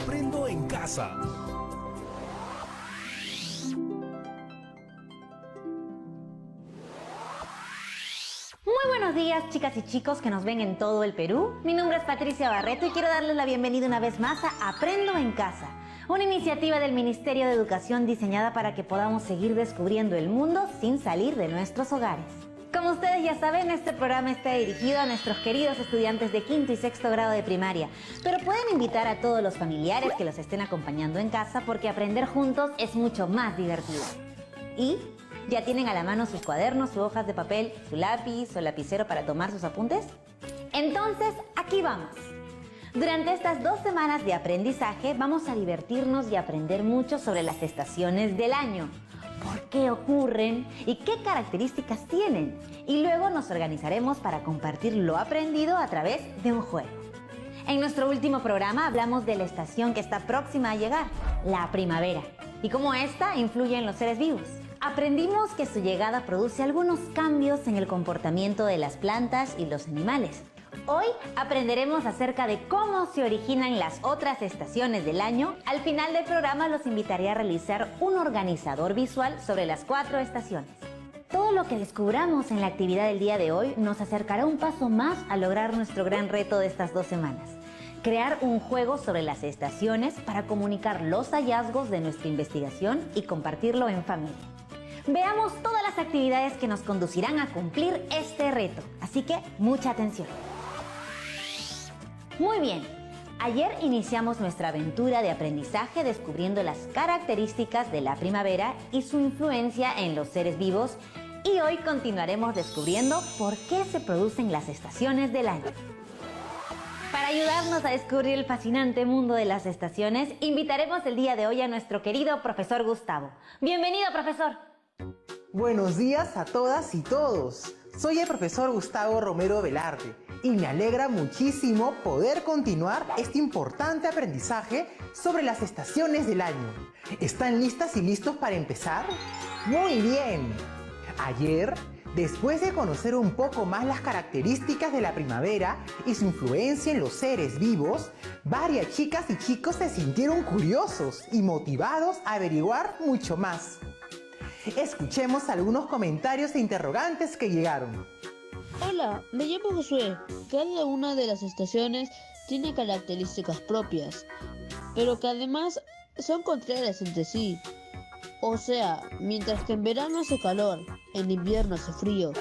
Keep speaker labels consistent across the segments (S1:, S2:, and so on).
S1: Aprendo en Casa.
S2: Muy buenos días, chicas y chicos que nos ven en todo el Perú. Mi nombre es Patricia Barreto y quiero darles la bienvenida una vez más a Aprendo en Casa, una iniciativa del Ministerio de Educación diseñada para que podamos seguir descubriendo el mundo sin salir de nuestros hogares. Como ustedes ya saben, este programa está dirigido a nuestros queridos estudiantes de quinto y sexto grado de primaria, pero pueden invitar a todos los familiares que los estén acompañando en casa porque aprender juntos es mucho más divertido. ¿Y ya tienen a la mano sus cuadernos, sus hojas de papel, su lápiz o lapicero para tomar sus apuntes? Entonces, aquí vamos. Durante estas 2 semanas de aprendizaje vamos a divertirnos y aprender mucho sobre las estaciones del año, por qué ocurren y qué características tienen. Y luego nos organizaremos para compartir lo aprendido a través de un juego. En nuestro último programa hablamos de la estación que está próxima a llegar, la primavera, y cómo esta influye en los seres vivos. Aprendimos que su llegada produce algunos cambios en el comportamiento de las plantas y los animales. Hoy aprenderemos acerca de cómo se originan las otras estaciones del año. Al final del programa los invitaré a realizar un organizador visual sobre las 4 estaciones. Todo lo que descubramos en la actividad del día de hoy nos acercará un paso más a lograr nuestro gran reto de estas 2 semanas. Crear un juego sobre las estaciones para comunicar los hallazgos de nuestra investigación y compartirlo en familia. Veamos todas las actividades que nos conducirán a cumplir este reto, así que mucha atención. Muy bien, ayer iniciamos nuestra aventura de aprendizaje descubriendo las características de la primavera y su influencia en los seres vivos, y hoy continuaremos descubriendo por qué se producen las estaciones del año. Para ayudarnos a descubrir el fascinante mundo de las estaciones, invitaremos el día de hoy a nuestro querido profesor Gustavo. Bienvenido, profesor.
S3: Buenos días a todas y todos. Soy el profesor Gustavo Romero Velarde y me alegra muchísimo poder continuar este importante aprendizaje sobre las estaciones del año. ¿Están listas y listos para empezar? Muy bien. Ayer, después de conocer un poco más las características de la primavera y su influencia en los seres vivos, varias chicas y chicos se sintieron curiosos y motivados a averiguar mucho más. Escuchemos algunos comentarios e interrogantes que llegaron.
S4: Hola, me llamo Josué. Cada una de las estaciones tiene características propias, pero que además son contrarias entre sí. O sea, mientras que en verano hace calor, en invierno hace frío,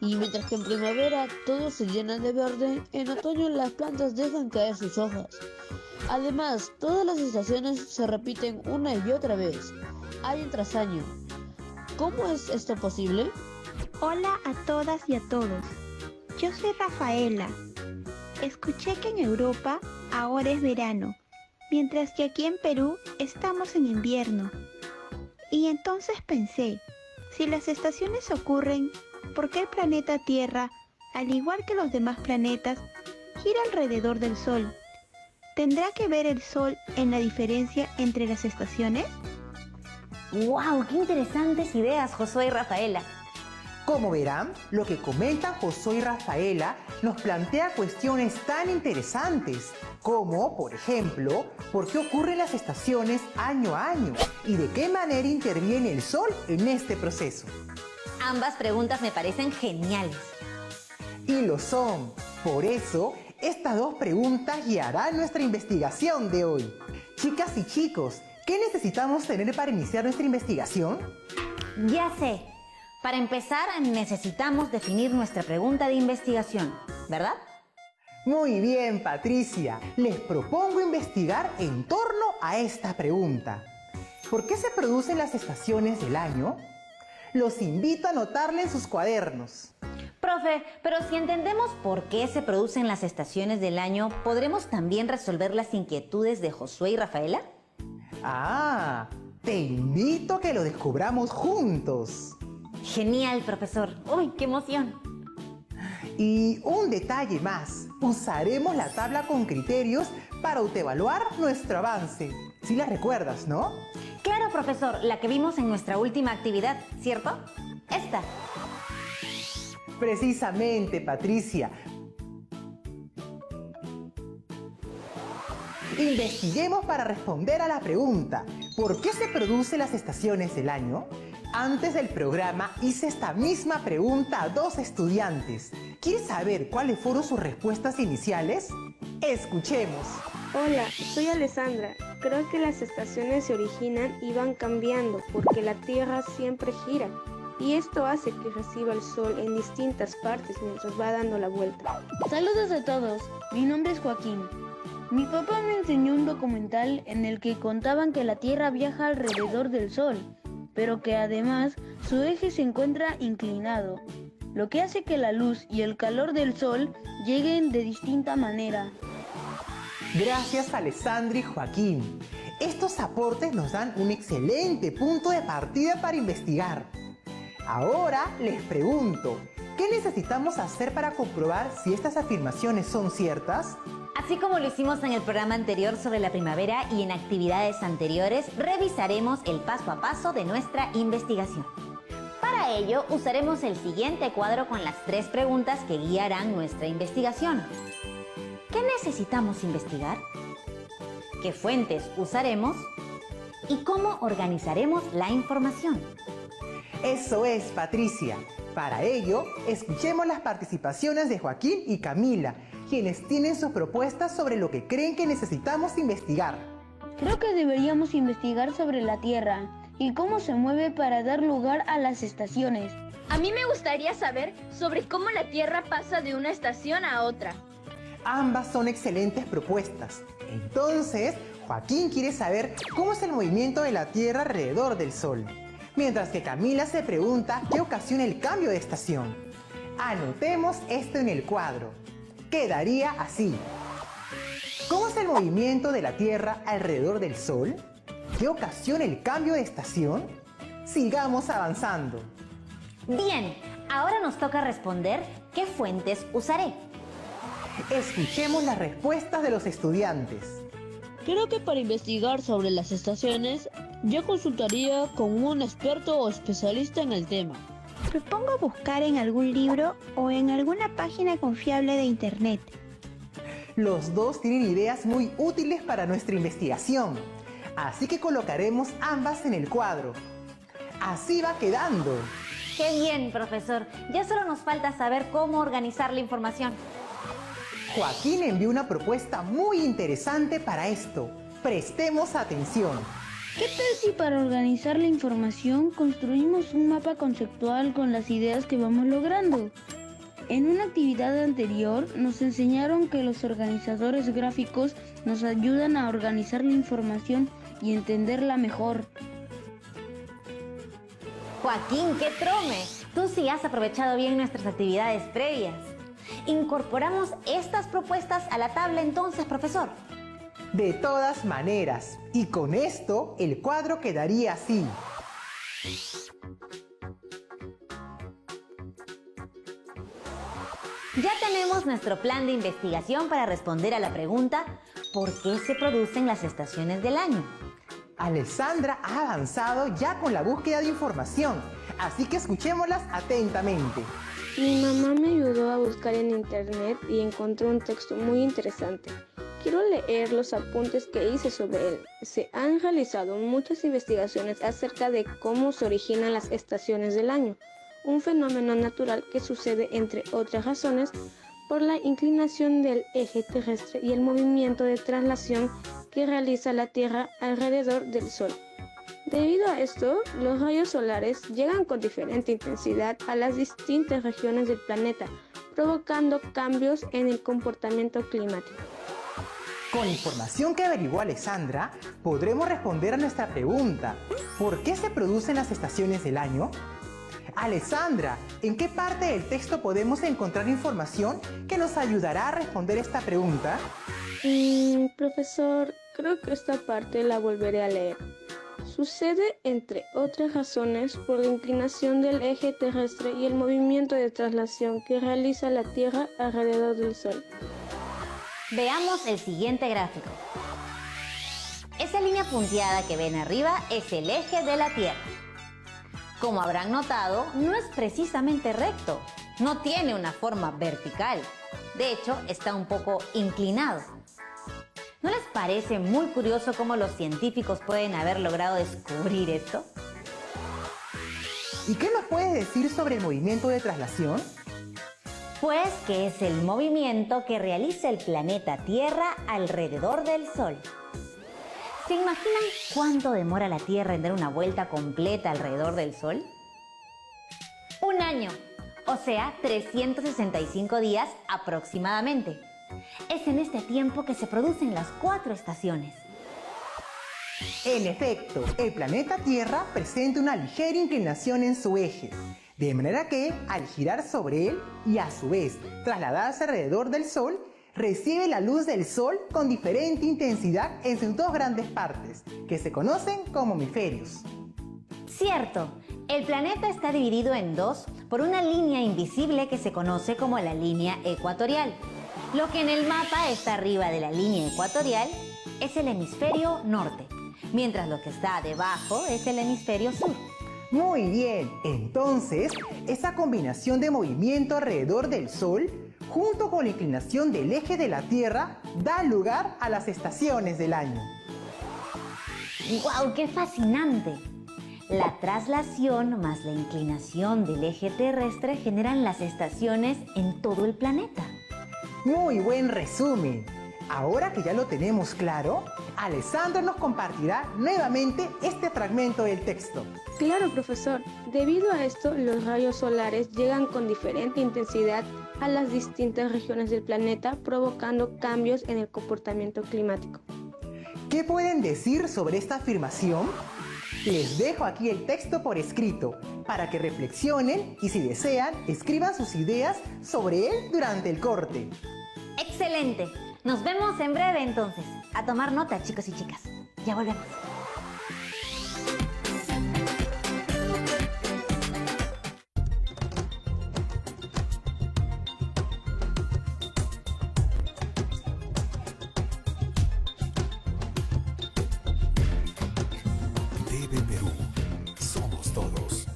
S4: y mientras que en primavera todo se llena de verde, en otoño las plantas dejan caer sus hojas. Además, todas las estaciones se repiten una y otra vez, año tras año. ¿Cómo es esto posible?
S5: Hola a todas y a todos. Yo soy Rafaela. Escuché que en Europa ahora es verano, mientras que aquí en Perú estamos en invierno. Y entonces pensé, si las estaciones ocurren, ¿por qué el planeta Tierra, al igual que los demás planetas, gira alrededor del Sol? ¿Tendrá que ver el Sol en la diferencia entre las estaciones?
S2: ¡Wow! ¡Qué interesantes ideas, Josué y Rafaela!
S3: Como verán, lo que comentan Josué y Rafaela nos plantea cuestiones tan interesantes como, por ejemplo, ¿por qué ocurren las estaciones año a año? ¿Y de qué manera interviene el Sol en este proceso?
S2: Ambas preguntas me parecen geniales.
S3: Y lo son. Por eso, estas 2 preguntas guiarán nuestra investigación de hoy. Chicas y chicos, ¿qué necesitamos tener para iniciar nuestra investigación?
S2: Ya sé. Para empezar, necesitamos definir nuestra pregunta de investigación, ¿verdad?
S3: Muy bien, Patricia. Les propongo investigar en torno a esta pregunta. ¿Por qué se producen las estaciones del año? Los invito a anotarla en sus cuadernos.
S2: Profe, pero si entendemos por qué se producen las estaciones del año, ¿podremos también resolver las inquietudes de Josué y Rafaela?
S3: Ah, te invito a que lo descubramos juntos.
S2: Genial, profesor. ¡Uy, qué emoción!
S3: Y un detalle más, usaremos la tabla con criterios para autoevaluar nuestro avance. ¿Sí la recuerdas, no?
S2: Claro, profesor, la que vimos en nuestra última actividad, ¿cierto? Esta.
S3: Precisamente, Patricia. Investiguemos para responder a la pregunta, ¿por qué se producen las estaciones del año? Antes del programa hice esta misma pregunta a 2 estudiantes. ¿Quieres saber cuáles fueron sus respuestas iniciales? Escuchemos.
S1: Hola, soy Alessandra. Creo que las estaciones se originan y van cambiando porque la Tierra siempre gira y esto hace que reciba el sol en distintas partes mientras va dando la vuelta.
S4: Saludos a todos, mi nombre es Joaquín. Mi papá me enseñó un documental en el que contaban que la Tierra viaja alrededor del Sol, pero que además su eje se encuentra inclinado, lo que hace que la luz y el calor del Sol lleguen de distinta manera.
S3: Gracias a Alessandra y Joaquín. Estos aportes nos dan un excelente punto de partida para investigar. Ahora les pregunto, ¿qué necesitamos hacer para comprobar si estas afirmaciones son ciertas?
S2: Así como lo hicimos en el programa anterior sobre la primavera y en actividades anteriores, revisaremos el paso a paso de nuestra investigación. Para ello, usaremos el siguiente cuadro con las 3 preguntas que guiarán nuestra investigación. ¿Qué necesitamos investigar? ¿Qué fuentes usaremos? ¿Y cómo organizaremos la información?
S3: Eso es, Patricia. Para ello, escuchemos las participaciones de Joaquín y Camila, quienes tienen sus propuestas sobre lo que creen que necesitamos investigar.
S4: Creo que deberíamos investigar sobre la Tierra y cómo se mueve para dar lugar a las estaciones.
S6: A mí me gustaría saber sobre cómo la Tierra pasa de una estación a otra.
S3: Ambas son excelentes propuestas. Entonces, Joaquín quiere saber cómo es el movimiento de la Tierra alrededor del Sol, mientras que Camila se pregunta qué ocasiona el cambio de estación. Anotemos esto en el cuadro. Quedaría así. ¿Cómo es el movimiento de la Tierra alrededor del Sol? ¿Qué ocasiona el cambio de estación? Sigamos avanzando.
S2: Bien, ahora nos toca responder qué fuentes usaré.
S3: Escuchemos las respuestas de los estudiantes.
S4: Creo que para investigar sobre las estaciones, yo consultaría con un experto o especialista en el tema.
S5: Propongo buscar en algún libro o en alguna página confiable de internet.
S3: Los dos tienen ideas muy útiles para nuestra investigación, así que colocaremos ambas en el cuadro. Así va quedando.
S2: ¡Qué bien, profesor! Ya solo nos falta saber cómo organizar la información.
S3: Joaquín envió una propuesta muy interesante para esto. Prestemos atención.
S4: ¿Qué tal si para organizar la información construimos un mapa conceptual con las ideas que vamos logrando? En una actividad anterior nos enseñaron que los organizadores gráficos nos ayudan a organizar la información y entenderla mejor.
S2: Joaquín, ¡qué trome! Tú sí has aprovechado bien nuestras actividades previas. ¿Incorporamos estas propuestas a la tabla entonces, profesor?
S3: De todas maneras, y con esto el cuadro quedaría así.
S2: Ya tenemos nuestro plan de investigación para responder a la pregunta ¿por qué se producen las estaciones del año?
S3: Alessandra ha avanzado ya con la búsqueda de información, así que escuchémoslas atentamente.
S1: Mi mamá me ayudó a buscar en internet y encontró un texto muy interesante. Quiero leer los apuntes que hice sobre él. Se han realizado muchas investigaciones acerca de cómo se originan las estaciones del año, un fenómeno natural que sucede, entre otras razones, por la inclinación del eje terrestre y el movimiento de traslación que realiza la Tierra alrededor del Sol. Debido a esto, los rayos solares llegan con diferente intensidad a las distintas regiones del planeta, provocando cambios en el comportamiento climático.
S3: Con la información que averiguó Alessandra, podremos responder a nuestra pregunta: ¿por qué se producen las estaciones del año? Alessandra, ¿en qué parte del texto podemos encontrar información que nos ayudará a responder esta pregunta?
S1: Profesor, creo que esta parte la volveré a leer. Sucede, entre otras razones, por la inclinación del eje terrestre y el movimiento de traslación que realiza la Tierra alrededor del Sol.
S2: Veamos el siguiente gráfico. Esa línea punteada que ven arriba es el eje de la Tierra. Como habrán notado, no es precisamente recto, no tiene una forma vertical. De hecho, está un poco inclinado. ¿No les parece muy curioso cómo los científicos pueden haber logrado descubrir esto?
S3: ¿Y qué nos puedes decir sobre el movimiento de traslación?
S2: Pues que es el movimiento que realiza el planeta Tierra alrededor del Sol. ¿Se imaginan cuánto demora la Tierra en dar una vuelta completa alrededor del Sol? 1 año, o sea, 365 días aproximadamente. Es en este tiempo que se producen las 4 estaciones.
S3: En efecto, el planeta Tierra presenta una ligera inclinación en su eje, de manera que, al girar sobre él y a su vez trasladarse alrededor del Sol, recibe la luz del Sol con diferente intensidad en sus 2 grandes partes, que se conocen como hemisferios.
S2: Cierto, el planeta está dividido en 2 por una línea invisible que se conoce como la línea ecuatorial. Lo que en el mapa está arriba de la línea ecuatorial es el hemisferio norte, mientras lo que está debajo es el hemisferio sur.
S3: Muy bien, entonces, esa combinación de movimiento alrededor del Sol, junto con la inclinación del eje de la Tierra, da lugar a las estaciones del año.
S2: ¡Guau! ¡Qué fascinante! La traslación más la inclinación del eje terrestre generan las estaciones en todo el planeta.
S3: Muy buen resumen. Ahora que ya lo tenemos claro, Alessandro nos compartirá nuevamente este fragmento del texto.
S1: Claro, profesor. Debido a esto, los rayos solares llegan con diferente intensidad a las distintas regiones del planeta, provocando cambios en el comportamiento climático.
S3: ¿Qué pueden decir sobre esta afirmación? Les dejo aquí el texto por escrito, para que reflexionen y si desean, escriban sus ideas sobre él durante el corte.
S2: ¡Excelente! Nos vemos en breve entonces. A tomar nota, chicos y chicas. Ya volvemos.
S7: TV Perú. Somos todos.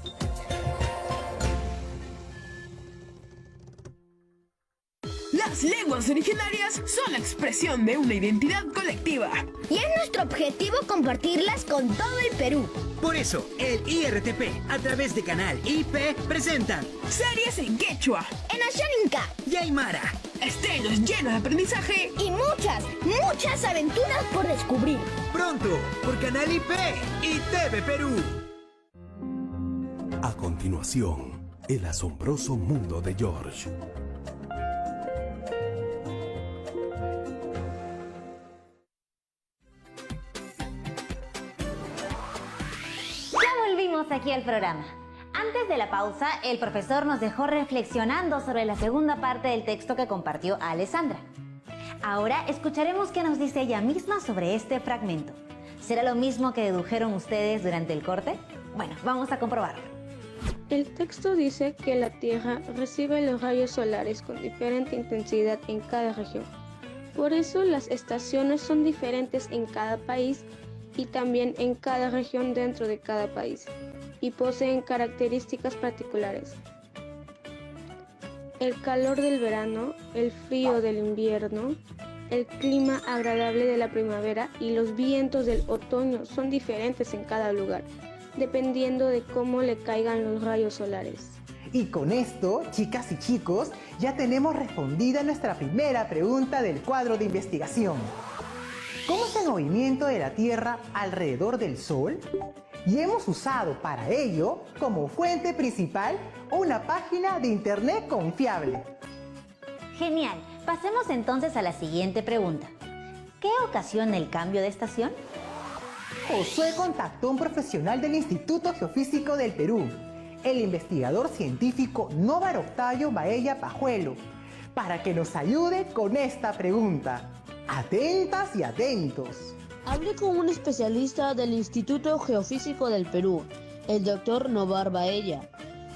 S8: Las lenguas originarias son la expresión de una identidad colectiva.
S9: Y es nuestro objetivo compartirlas con todo el Perú.
S10: Por eso, el IRTP, a través de Canal IP, presenta
S8: Series en quechua,
S9: En Ashaninka.
S10: y Aymara.
S8: estrenos llenos de aprendizaje.
S9: Y muchas aventuras por descubrir.
S10: Pronto, por Canal IP y TV Perú.
S7: A continuación, el asombroso mundo de George.
S2: Ya volvimos aquí al programa. Antes de la pausa, el profesor nos dejó reflexionando sobre la segunda parte del texto que compartió Alessandra. Ahora escucharemos qué nos dice ella misma sobre este fragmento. ¿Será lo mismo que dedujeron ustedes durante el corte? Bueno, vamos a comprobarlo.
S1: El texto dice que la Tierra recibe los rayos solares con diferente intensidad en cada región. Por eso las estaciones son diferentes en cada país y también en cada región dentro de cada país, y poseen características particulares. El calor del verano, el frío del invierno, el clima agradable de la primavera y los vientos del otoño son diferentes en cada lugar, dependiendo de cómo le caigan los rayos solares.
S3: Y con esto, chicas y chicos, ya tenemos respondida nuestra primera pregunta del cuadro de investigación. ¿Cómo es el movimiento de la Tierra alrededor del Sol? Y hemos usado para ello, como fuente principal, una página de internet confiable.
S2: Genial. Pasemos entonces a la siguiente pregunta. ¿Qué ocasiona el cambio de estación?
S3: Josué contactó a un profesional del Instituto Geofísico del Perú, el investigador científico Nóvar Octavio Baella Pajuelo, para que nos ayude con esta pregunta. Atentas y atentos.
S4: Hablé con un especialista del Instituto Geofísico del Perú, el doctor Nóvar Baella,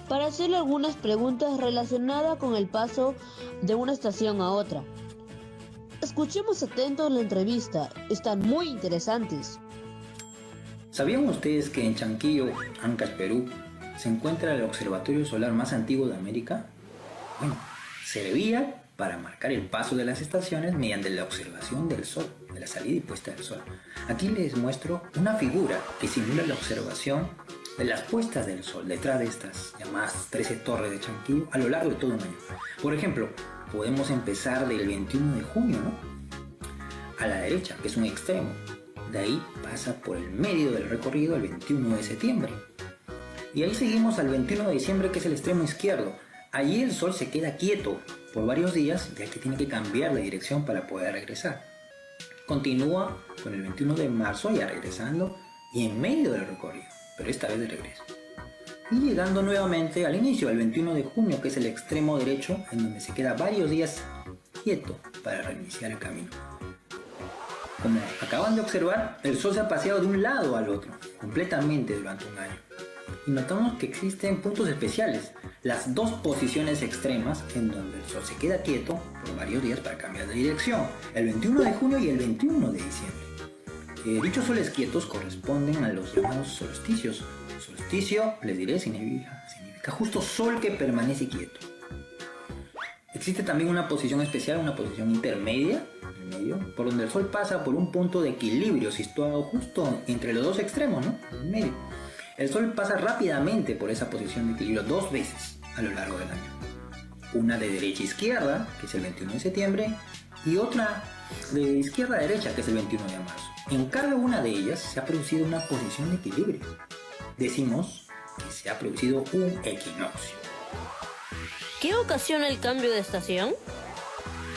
S4: para hacerle algunas preguntas relacionadas con el paso de una estación a otra. Escuchemos atentos la entrevista, están muy interesantes.
S11: ¿Sabían ustedes que en Chanquillo, Ancash, Perú, se encuentra el observatorio solar más antiguo de América? Bueno, Servía para marcar el paso de las estaciones mediante la observación del sol, de la salida y puesta del sol. Aquí les muestro una figura que simula la observación de las puestas del sol detrás de estas llamadas 13 torres de Chanquillo a lo largo de todo un año. Por ejemplo, podemos empezar del 21 de junio, ¿no? A la derecha, que es un extremo. De ahí pasa por el medio del recorrido el 21 de septiembre. Y ahí seguimos al 21 de diciembre, que es el extremo izquierdo. Allí el sol se queda quieto por varios días, ya que tiene que cambiar la dirección para poder regresar. Continúa con el 21 de marzo ya regresando y en medio del recorrido, pero esta vez de regreso. Y llegando nuevamente al inicio, al 21 de junio, que es el extremo derecho, en donde se queda varios días quieto para reiniciar el camino. Como acaban de observar, el sol se ha paseado de un lado al otro, completamente durante un año. Y notamos que existen puntos especiales, las dos posiciones extremas en donde el sol se queda quieto por varios días para cambiar de dirección, el 21 de junio y el 21 de diciembre. Dichos soles quietos corresponden a los llamados solsticios. Solsticio, les diré, significa justo sol que permanece quieto. Existe también una posición especial, una posición intermedia, en medio, por donde el sol pasa por un punto de equilibrio situado justo entre los dos extremos, ¿no? En medio. El sol pasa rápidamente por esa posición de equilibrio 2 veces a lo largo del año. Una de derecha a izquierda, que es el 21 de septiembre, y otra de izquierda a derecha, que es el 21 de marzo. En cada una de ellas se ha producido una posición de equilibrio. Decimos que se ha producido un equinoccio.
S12: ¿Qué ocasiona el cambio de estación?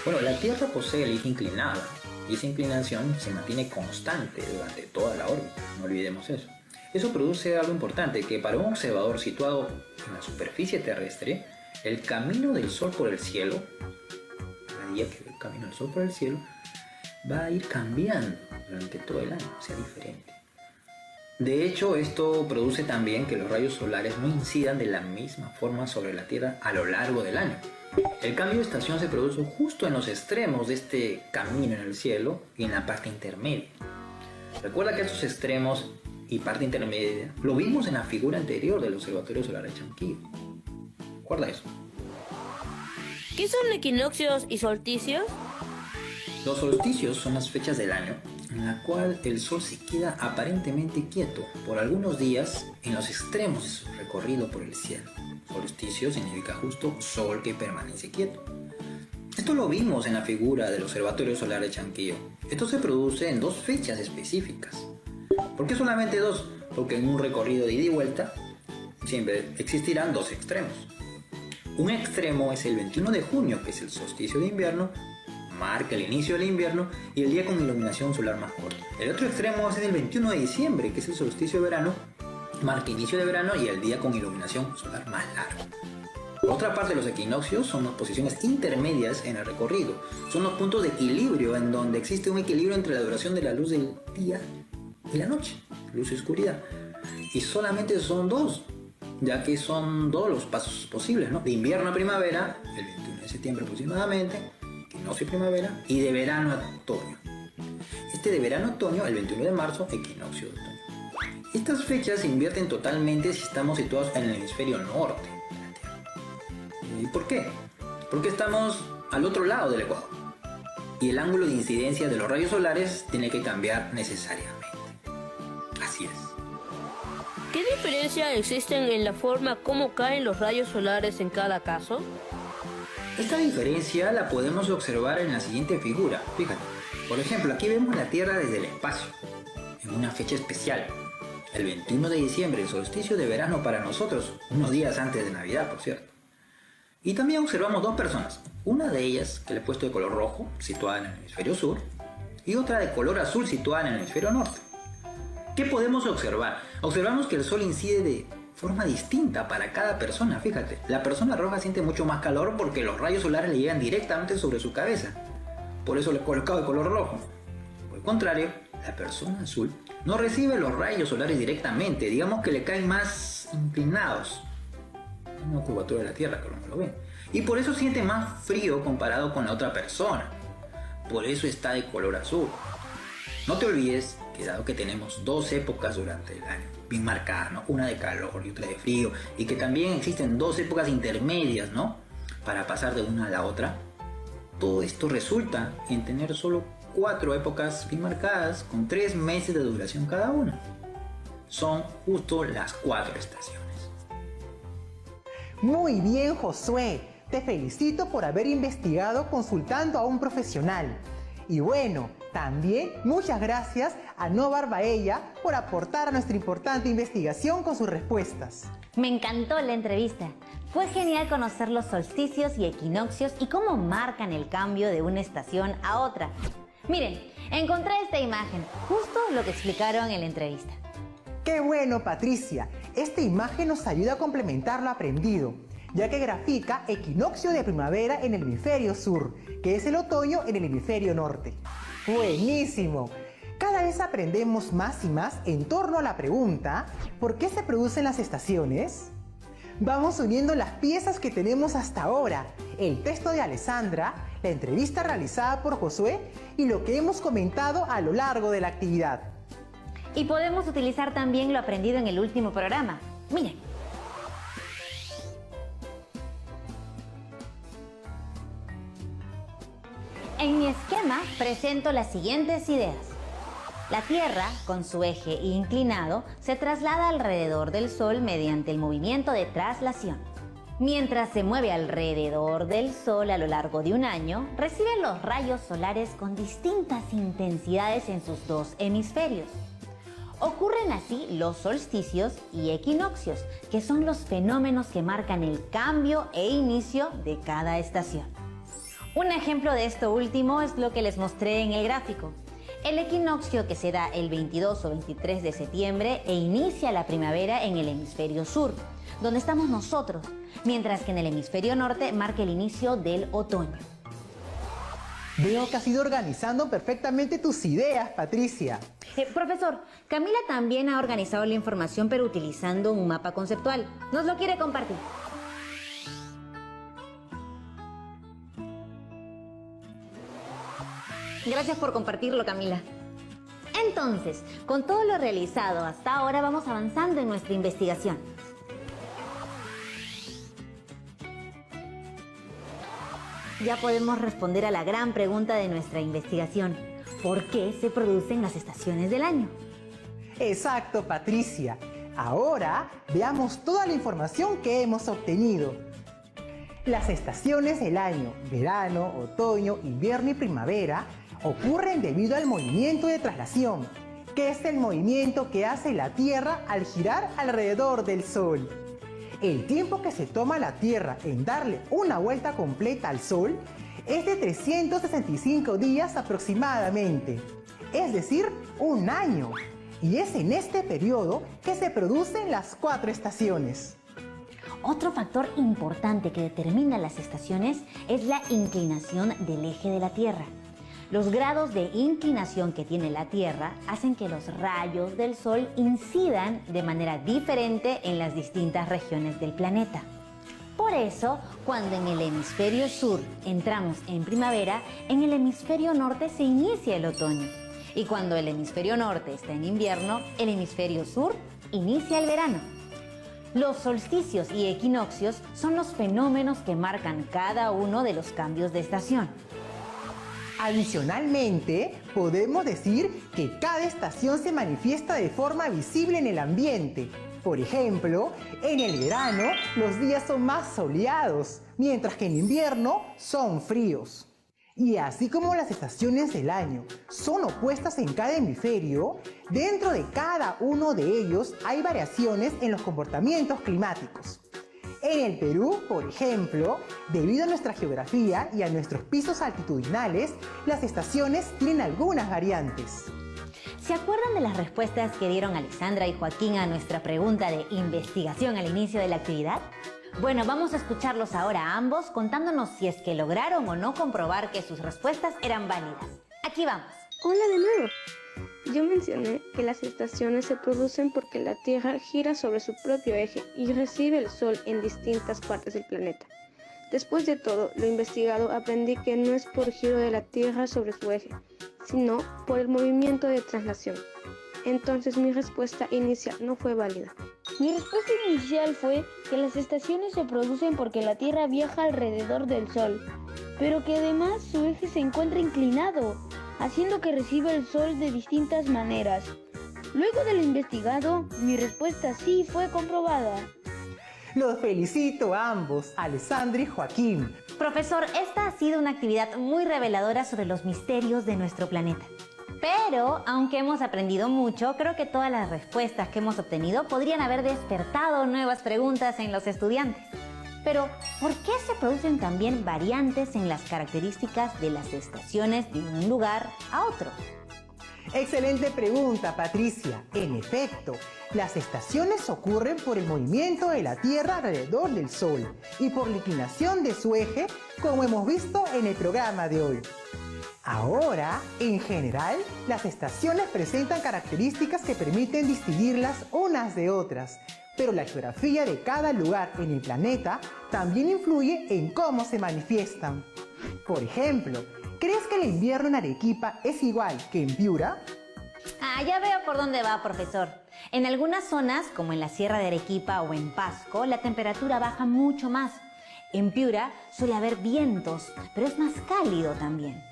S11: Bueno, la Tierra posee el eje inclinado y esa inclinación se mantiene constante durante toda la órbita, no olvidemos eso. Eso produce algo importante, que para un observador situado en la superficie terrestre, el camino del Sol por el cielo, cada día que ve el camino del Sol por el cielo, va a ir cambiando durante todo el año, sea diferente. De hecho, esto produce también que los rayos solares no incidan de la misma forma sobre la Tierra a lo largo del año. El cambio de estación se produce justo en los extremos de este camino en el cielo y en la parte intermedia. Recuerda que estos extremos y parte intermedia lo vimos en la figura anterior del Observatorio Solar de Chanquillo. Recuerda eso.
S12: ¿Qué son equinoccios y solsticios?
S11: Los solsticios son las fechas del año en la cual el sol se queda aparentemente quieto por algunos días en los extremos de su recorrido por el cielo. Solsticio significa justo sol que permanece quieto. Esto lo vimos en la figura del Observatorio Solar de Chanquillo. Esto se produce en 2 fechas específicas. ¿Por qué solamente 2? Porque en un recorrido de ida y vuelta siempre existirán 2 extremos. Un extremo es el 21 de junio, que es el solsticio de invierno, marca el inicio del invierno y el día con iluminación solar más corta. El otro extremo es el 21 de diciembre, que es el solsticio de verano, marca inicio de verano y el día con iluminación solar más largo. Por otra parte, los equinoccios son las posiciones intermedias en el recorrido. Son los puntos de equilibrio en donde existe un equilibrio entre la duración de la luz del día y la noche, luz y oscuridad. Y solamente son 2, ya que son 2 los pasos posibles, ¿no? De invierno a primavera, el 21 de septiembre aproximadamente, equinoccio primavera, y de verano a otoño. Este de verano a otoño, el 21 de marzo, equinoccio de otoño. Estas fechas se invierten totalmente si estamos situados en el hemisferio norte de la Tierra. ¿Y por qué? Porque estamos al otro lado del ecuador. Y el ángulo de incidencia de los rayos solares tiene que cambiar necesariamente. Así es.
S12: ¿Qué diferencia existen en la forma como caen los rayos solares en cada caso?
S11: Esta diferencia la podemos observar en la siguiente figura. Fíjate, por ejemplo, aquí vemos la Tierra desde el espacio, en una fecha especial, el 21 de diciembre, el solsticio de verano para nosotros, unos días antes de Navidad, por cierto. Y también observamos 2 personas, una de ellas que le he puesto de color rojo, situada en el hemisferio sur, y otra de color azul, situada en el hemisferio norte. ¿Qué podemos observar? Observamos que el sol incide de forma distinta para cada persona, fíjate. La persona roja siente mucho más calor porque los rayos solares le llegan directamente sobre su cabeza. Por eso le he colocado de color rojo. Por el contrario, la persona azul no recibe los rayos solares directamente, digamos que le caen más inclinados. En una curvatura de la Tierra, que no lo ven. Y por eso siente más frío comparado con la otra persona. Por eso está de color azul. No te olvides que dado que tenemos 2 épocas durante el año, bien marcadas, ¿no? Una de calor y otra de frío, y que también existen 2 épocas intermedias, ¿no? para pasar de una a la otra? Todo esto resulta en tener solo 4 épocas bien marcadas con 3 meses de duración cada una. Son justo las 4 estaciones.
S3: Muy bien, Josué. Te felicito por haber investigado consultando a un profesional. Y bueno, también muchas gracias a Novar Baella por aportar a nuestra importante investigación con sus respuestas.
S2: Me encantó la entrevista. Fue genial conocer los solsticios y equinoccios y cómo marcan el cambio de una estación a otra. Miren, encontré esta imagen, justo lo que explicaron en la entrevista.
S3: ¡Qué bueno, Patricia! Esta imagen nos ayuda a complementar lo aprendido, ya que grafica equinoccio de primavera en el hemisferio sur, que es el otoño en el hemisferio norte. ¡Buenísimo! Cada vez aprendemos más y más en torno a la pregunta ¿por qué se producen las estaciones? Vamos uniendo las piezas que tenemos hasta ahora, el texto de Alessandra, la entrevista realizada por Josué y lo que hemos comentado a lo largo de la actividad.
S2: Y podemos utilizar también lo aprendido en el último programa. Miren. En mi esquema presento las siguientes ideas. La Tierra, con su eje inclinado, se traslada alrededor del Sol mediante el movimiento de traslación. Mientras se mueve alrededor del Sol a lo largo de un año, recibe los rayos solares con distintas intensidades en sus 2 hemisferios. Ocurren así los solsticios y equinoccios, que son los fenómenos que marcan el cambio e inicio de cada estación. Un ejemplo de esto último es lo que les mostré en el gráfico. El equinoccio que se da el 22 o 23 de septiembre e inicia la primavera en el hemisferio sur, donde estamos nosotros, mientras que en el hemisferio norte marca el inicio del otoño.
S3: Veo que has ido organizando perfectamente tus ideas, Patricia.
S2: Profesor, Camila también ha organizado la información pero utilizando un mapa conceptual. ¿Nos lo quiere compartir? Gracias por compartirlo, Camila. Entonces, con todo lo realizado hasta ahora, vamos avanzando en nuestra investigación. Ya podemos responder a la gran pregunta de nuestra investigación. ¿Por qué se producen las estaciones del año?
S3: Exacto, Patricia. Ahora veamos toda la información que hemos obtenido. Las estaciones del año, verano, otoño, invierno y primavera, ocurren debido al movimiento de traslación, que es el movimiento que hace la Tierra al girar alrededor del Sol. El tiempo que se toma la Tierra en darle una vuelta completa al Sol es de 365 días aproximadamente, es decir, un año. Y es en este periodo que se producen las 4 estaciones.
S2: Otro factor importante que determina las estaciones es la inclinación del eje de la Tierra. Los grados de inclinación que tiene la Tierra hacen que los rayos del Sol incidan de manera diferente en las distintas regiones del planeta. Por eso, cuando en el hemisferio sur entramos en primavera, en el hemisferio norte se inicia el otoño. Y cuando el hemisferio norte está en invierno, el hemisferio sur inicia el verano. Los solsticios y equinoccios son los fenómenos que marcan cada uno de los cambios de estación.
S3: Adicionalmente, podemos decir que cada estación se manifiesta de forma visible en el ambiente. Por ejemplo, en el verano los días son más soleados, mientras que en invierno son fríos. Y así como las estaciones del año son opuestas en cada hemisferio, dentro de cada uno de ellos hay variaciones en los comportamientos climáticos. En el Perú, por ejemplo, debido a nuestra geografía y a nuestros pisos altitudinales, las estaciones tienen algunas variantes.
S2: ¿Se acuerdan de las respuestas que dieron Alessandra y Joaquín a nuestra pregunta de investigación al inicio de la actividad? Bueno, vamos a escucharlos ahora a ambos contándonos si es que lograron o no comprobar que sus respuestas eran válidas. Aquí vamos.
S1: Hola de nuevo. Yo mencioné que las estaciones se producen porque la Tierra gira sobre su propio eje y recibe el Sol en distintas partes del planeta. Después de todo lo investigado, aprendí que no es por giro de la Tierra sobre su eje, sino por el movimiento de traslación. Entonces mi respuesta inicial no fue válida. Mi respuesta inicial fue que las estaciones se producen porque la Tierra viaja alrededor del Sol, pero que además su eje se encuentra inclinado, haciendo que reciba el Sol de distintas maneras. Luego de lo investigado, mi respuesta sí fue comprobada.
S3: Los felicito a ambos, Alessandra y Joaquín.
S2: Profesor, esta ha sido una actividad muy reveladora sobre los misterios de nuestro planeta. Pero, aunque hemos aprendido mucho, creo que todas las respuestas que hemos obtenido podrían haber despertado nuevas preguntas en los estudiantes. Pero, ¿por qué se producen también variantes en las características de las estaciones de un lugar a otro?
S3: Excelente pregunta, Patricia. En efecto, las estaciones ocurren por el movimiento de la Tierra alrededor del Sol y por la inclinación de su eje, como hemos visto en el programa de hoy. Ahora, en general, las estaciones presentan características que permiten distinguirlas unas de otras, pero la geografía de cada lugar en el planeta también influye en cómo se manifiestan. Por ejemplo, ¿crees que el invierno en Arequipa es igual que en Piura?
S2: Ya veo por dónde va, profesor. En algunas zonas, como en la Sierra de Arequipa o en Pasco, la temperatura baja mucho más. En Piura suele haber vientos, pero es más cálido también.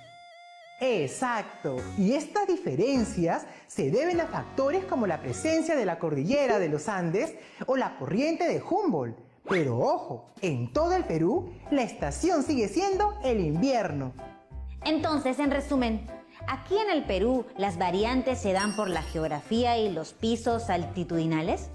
S3: Exacto, y estas diferencias se deben a factores como la presencia de la cordillera de los Andes o la corriente de Humboldt. Pero ojo, en todo el Perú, la estación sigue siendo el invierno.
S2: Entonces, en resumen, aquí en el Perú, ¿las variantes se dan por la geografía y los pisos altitudinales?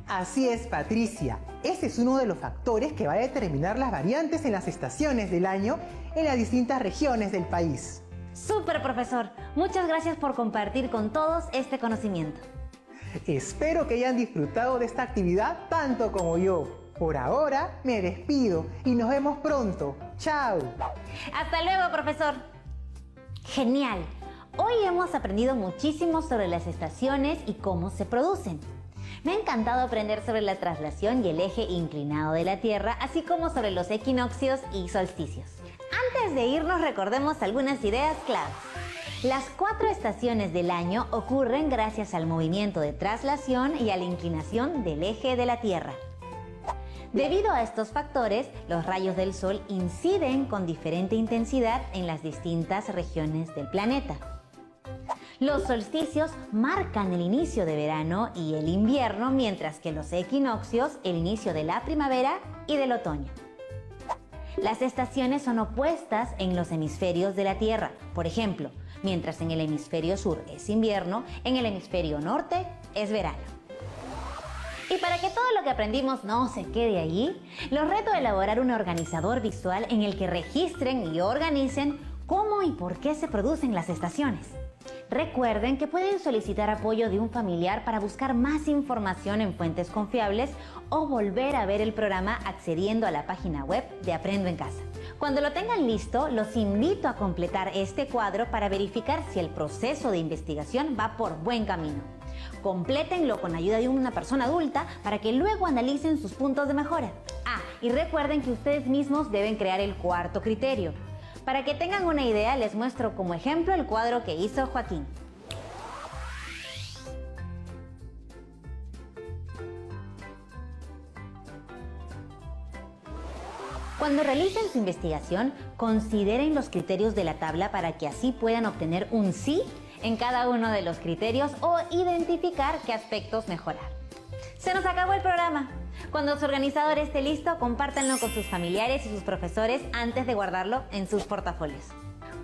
S3: Así es, Patricia. Ese es uno de los factores que va a determinar las variantes en las estaciones del año en las distintas regiones del país.
S2: ¡Súper, profesor! Muchas gracias por compartir con todos este conocimiento.
S3: Espero que hayan disfrutado de esta actividad tanto como yo. Por ahora, me despido y nos vemos pronto. ¡Chao!
S2: ¡Hasta luego, profesor! ¡Genial! Hoy hemos aprendido muchísimo sobre las estaciones y cómo se producen. Me ha encantado aprender sobre la traslación y el eje inclinado de la Tierra, así como sobre los equinoccios y solsticios. Antes de irnos, recordemos algunas ideas claves. Las 4 estaciones del año ocurren gracias al movimiento de traslación y a la inclinación del eje de la Tierra. Debido a estos factores, los rayos del Sol inciden con diferente intensidad en las distintas regiones del planeta. Los solsticios marcan el inicio de verano y el invierno, mientras que los equinoccios el inicio de la primavera y del otoño. Las estaciones son opuestas en los hemisferios de la Tierra. Por ejemplo, mientras en el hemisferio sur es invierno, en el hemisferio norte es verano. Y para que todo lo que aprendimos no se quede allí, los reto a elaborar un organizador visual en el que registren y organicen cómo y por qué se producen las estaciones. Recuerden que pueden solicitar apoyo de un familiar para buscar más información en fuentes confiables o volver a ver el programa accediendo a la página web de Aprendo en Casa. Cuando lo tengan listo, los invito a completar este cuadro para verificar si el proceso de investigación va por buen camino. Complétenlo con ayuda de una persona adulta para que luego analicen sus puntos de mejora. Y recuerden que ustedes mismos deben crear el cuarto criterio. Para que tengan una idea, les muestro como ejemplo el cuadro que hizo Joaquín. Cuando realicen su investigación, consideren los criterios de la tabla para que así puedan obtener un sí en cada uno de los criterios o identificar qué aspectos mejorar. Se nos acabó el programa. Cuando su organizador esté listo, compártanlo con sus familiares y sus profesores antes de guardarlo en sus portafolios.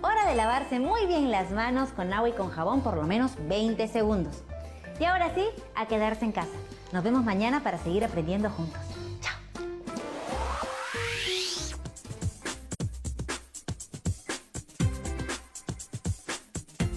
S2: Hora de lavarse muy bien las manos con agua y con jabón por lo menos 20 segundos. Y ahora sí, a quedarse en casa. Nos vemos mañana para seguir aprendiendo juntos.